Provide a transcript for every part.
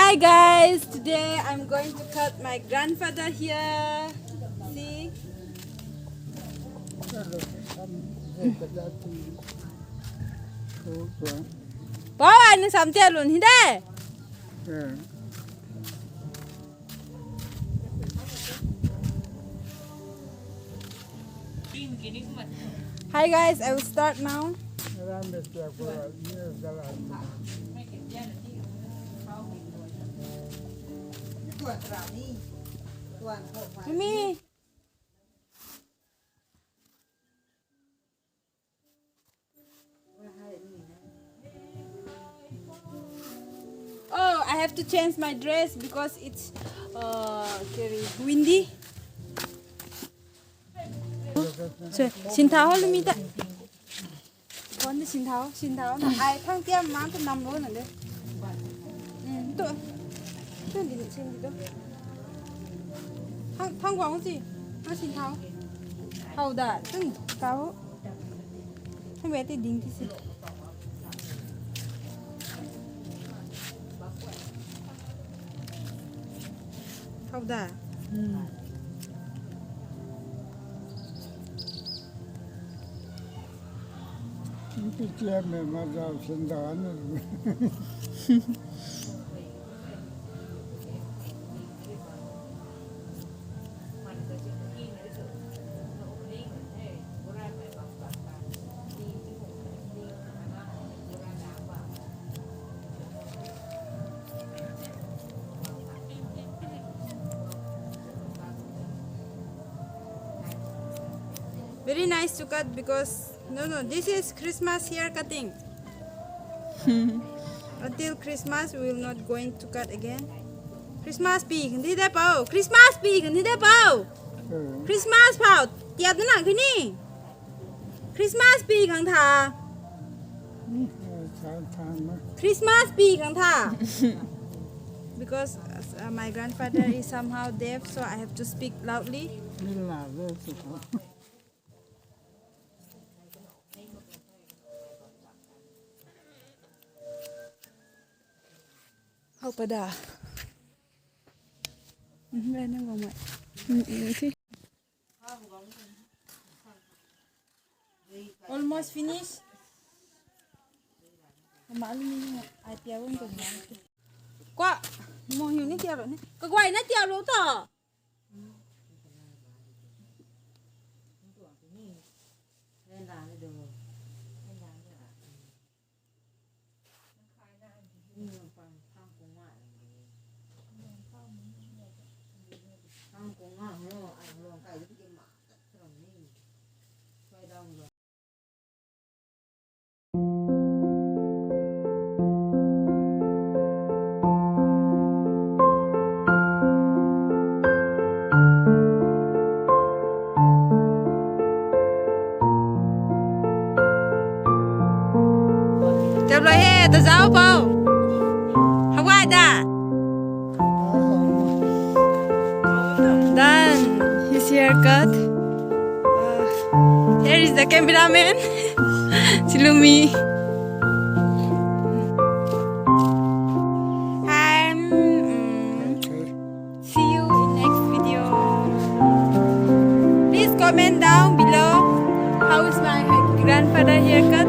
Hi guys, today I'm going to cut my grandfather here. See? Bố anh nó sống tiền luôn thế. Hi guys, I will start now. Mimi. Oh, I have to change my dress because it's very windy. Xin tháo luôn mi ta. Con đi xin tháo. Ai thang tiêm má cũng nằm luôn rồi đấy. Tôi đi xin gì đâu. Thang quảng gì? Nó xin tháo. Hầu đã, từng tháo. Không biết thì đính thì gì. Hầu đã. cái chia mà giàu sinh đó Very nice to cut because no, this is Christmas hair cutting. Until Christmas we will not going to cut again. Christmas big đi đây bao. Christmas big đi đây bao. Christmas bao tiệt nó nặng thế nhỉ? Christmas big hàng thà. Christmas big hàng thà. Because my grandfather is somehow deaf, so I have to speak loudly. Hậu pada. Đây nó vào mày. Almost finished. Malu ai tiao con cùng nhau. Quá, mong hiểu nét tiao rồi nè. Cái quay nét tiao luôn tờ. Chào lời he, tao giáo bao. Không ai đã. Done his haircut. Here is the cameraman, Silumi. See you in next video. Please comment down below how is my grandfather haircut.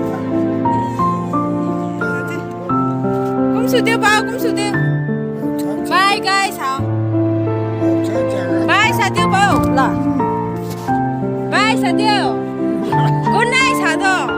Cũng sửa tiêu bao, cũng sửa tiêu. Bye guys, hả? Bye sa tiêu bao. Là. Bye sa tiêu. Good night, hả thôi.